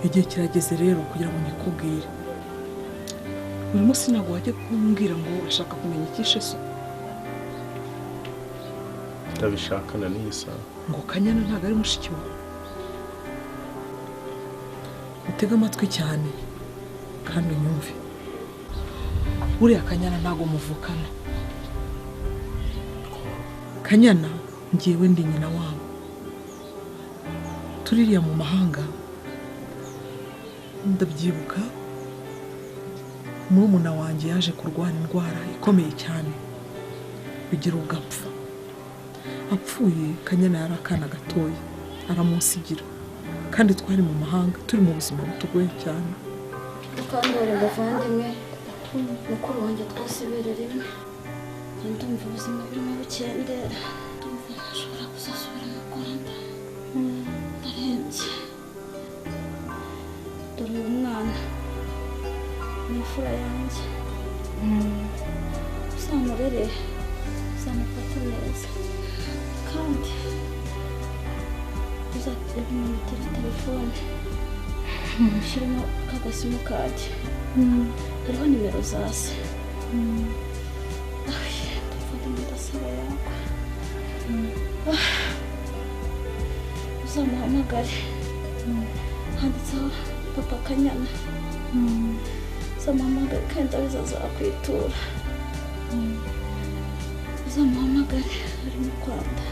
igihe kirageze rero kugira ngo nikubwire. Buri munsi ntabwo wajya kumbwira ngo urashaka kumenya icyishe so. Ndabishakana n'isa Ngo Kanyana ntabwo ari mushiki wawe. Utega amatwi cyane kandi unyumve. Uriya Kanyana ntabwo muvukana. Kanyana ngiyewe ndi nyina wabo. Tuririya mu mahanga. Ndabyibuka murumuna wanjye yaje kurwara indwara ikomeye cyane bigira ugapfa. Apfuye Kanyana yari akana gatoya aramusigira kandi twari mu mahanga turi mu buzima butugoye cyane. Kandi wari bavandimwe mukuru wanjye twasibere rimwe. Ndumva ubuzima burimo bukendera. Ndumva ntashobora kuzasubira mu Rwanda. Ndarembye. Dore uyu mwana ni imfura yanjye. Uzamurere uzamufate neza kandi uzamutere telefone ushyiremo k'agasimukadi hariho nimero za se. Ndafata mudasobwa yawe uzamuhamagare handitseho papa Kanyana. Uzamuhamagare kandi abiza azakwitura. Uzamuhamagare ari mu Rwanda.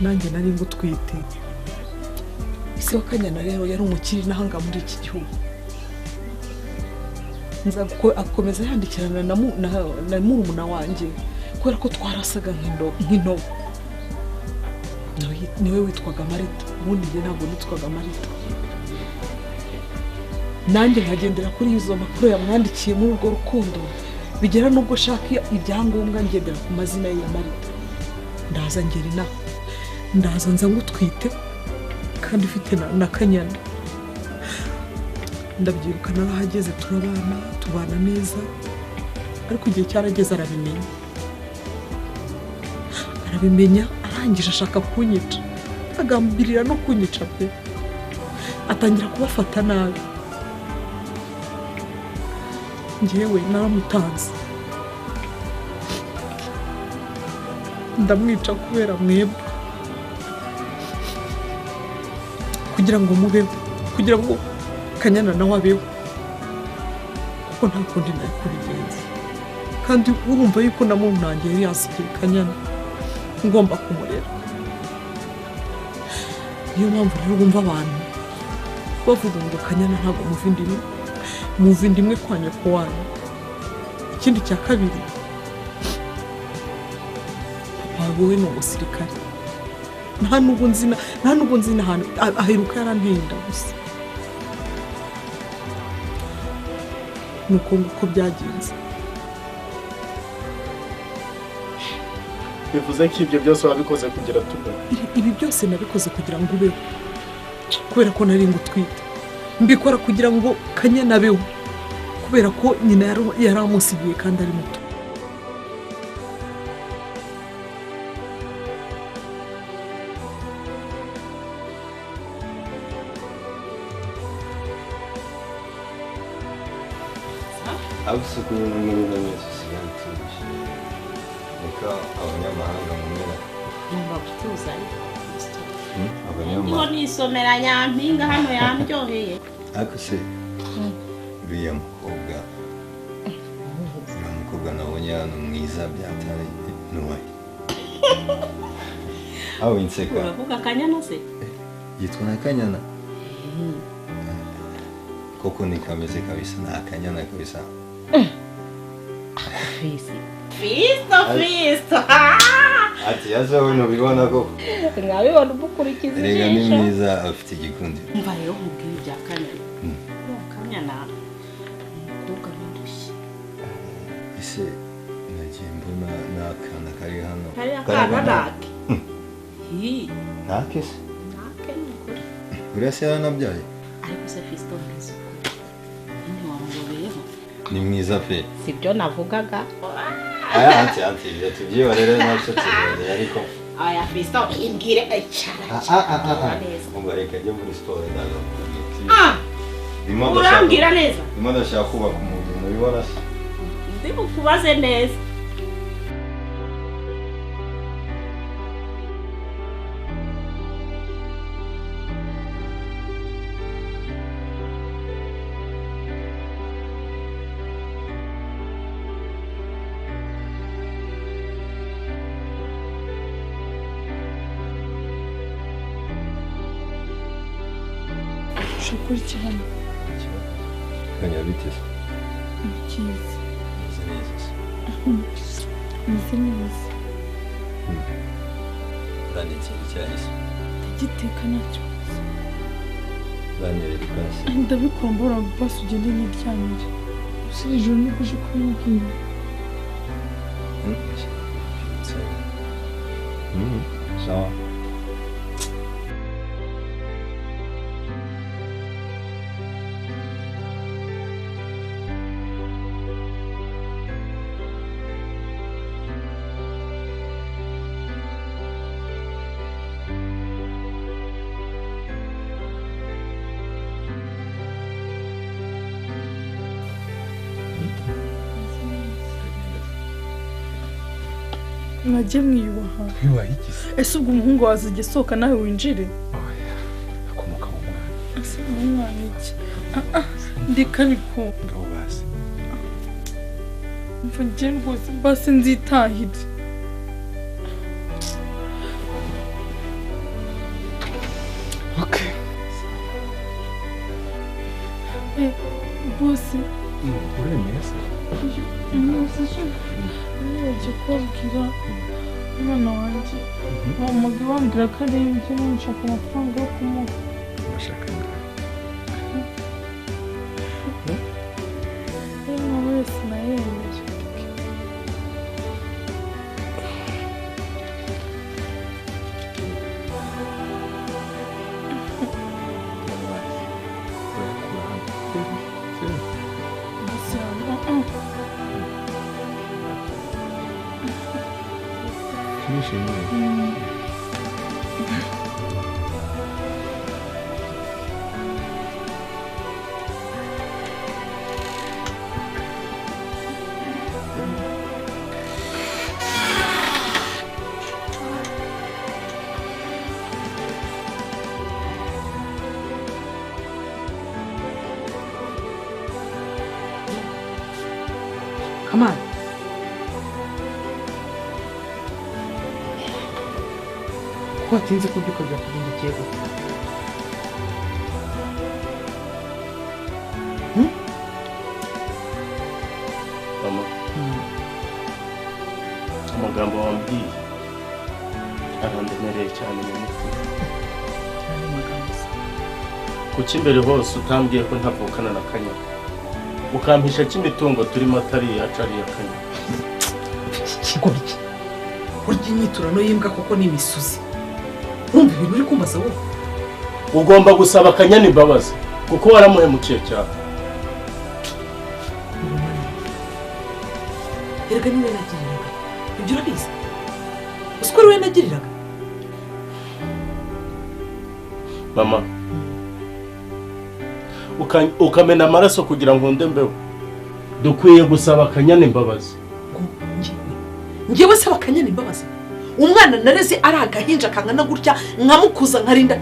Nanjye nari ngutwite. Ise wa Kanyana rero yari umukiri nahanga muri iki gihugu. Nza akomeza yandikirana na murumuna wanjye kubera ko twarasaga nk'intobo. Niwe witwaga Marita, ubundi njye ntabwo nitwaga Marita. Nanjye nkagendera kuri izo makuru yamwandikiye muri urwo rukundo bigera nubwo shaka ibyangombwa ngendera ku mazina ya Marita. Ndaza ngera inaha ndaza nza ngutwite kandi ufite na Kanyana. Ndabyibuka narahageze tubana neza ariko igihe cyarageze arabimenya arangije ashaka kunyica agambirira no kunyica pe. Atangira kubafata nabi. Njyewe naramutanze ndamwica kubera mwebwe kugira ngo mubeho, kugira ngo Kanyana nawe abeho kuko nta kundi nari kubigenza. Kandi urumva yuko na murumuna wanjye yari yasigaye Kanyana ngomba kumurera. Niyo mpamvu rero bumva abantu bavuga ngo Kanyana ntabwo muvindimwe kwa nyoko wanyu. Ikindi cya kabiri papa wowe ni umusirikare. Nta nubwo nzina ahantu aheruka yarantinda gusa. Nuko nguko byagenze. bivuze ko ibyo byose wabikoze kugira tubeho. Ibi byose nabikoze kugira ngo ubeho kubera ko nari ngutwite. Mbikora kugira ngo Kanyana abeho kubera ko nyina yari amusigiye kandi ari muto. abasukuye n'umuriro wese siyantuye reka abanyamahanga mumera ngomba kutuzanya abanyamahanga nisomera nyampinga hano yandyoheye. ariko se uriya mukobwa nabonye hano mwiza byatari n'uwahe aho inseka uravuga Kanyana se yitwa na Kanyana koko ni kameze kabisa na akanyana kabisa. Fisto. Ati yaje wowe bibona koko. Nkabibona ubukurikiza Erega ni mwiza afite igikundi. Umva rero nkubwiye ibya Kanyana. Kanyana umukobwa w'indushyi. Ese nagiye mbona n'akana kari hano. Kari akana nake. Nake se? Nake n'ukuri. Uriya se yaranabyaye? Ariko se Fisto mwiza. Ntiwamugobeyeho. Ni mwiza pe. Sibyo navugaga. Anti ibyo tubyihorere nacyo tubyihorere ariko Aya Fisto imbwire cyane. Umva reka njye muri siporo ndaza Urambwira neza. Ndimo ndashaka kubaka umuntu ubibona se. Ndi bukubaze neza. Shukuri cyane. Kanya bitese. Cyiza. Nzi neza. Bane cyahise. Giteka nacyo. Bane rikase. Ndabikora mbora basi ugende n'iryamire. Usije ijoro niko uje kubibwira. Sawa. Mwajye mwiyubaha. Wibaye iki se? Ese ubwo umuhungu wazijya sohoka nawe winjire? Akomoka mu mwana. Ese umwana iki? Ndeka ariko. Ngabo basi. Mvuge rwose basi nzitahire. Okay. Bosi. Uremeye se? Nijye kubwira umwana wanjye. Bamuga bambwira ko ari ibyo nshaka amafaranga yo kumuha. Bashaka ngaho. Nka wese nayemeje. Kamana, ko watinze kubyuka byakugendekeye gute? Mama. Amagambo wambwiye arandemereye cyane mu mutima. Cyane magambo se. Kuki imbere hose utambwiye ko ntavukana na Kanyana? Ukampisha cy'imitungo turimo atari yacu ari iya Kanyana. Kigoryi. Urya imyiturano y'imbwa koko ni imisuzi. Urumva ibintu uri kumbaza wowe? Ugomba gusaba Kanyana imbabazi kuko waramuhemukiye cyane. Erega niwe nagiriraga. Ibyo urabizi? Usko ari we nagiriraga? Mama. Ukamena amaraso kugira ngo nde mbeho. Dukwiye gusaba Kanyana imbabazi. Ngewe saba Kanyana imbabazi. Umwana nareze ari agahinja kangana gutya nkamukuza nkarinda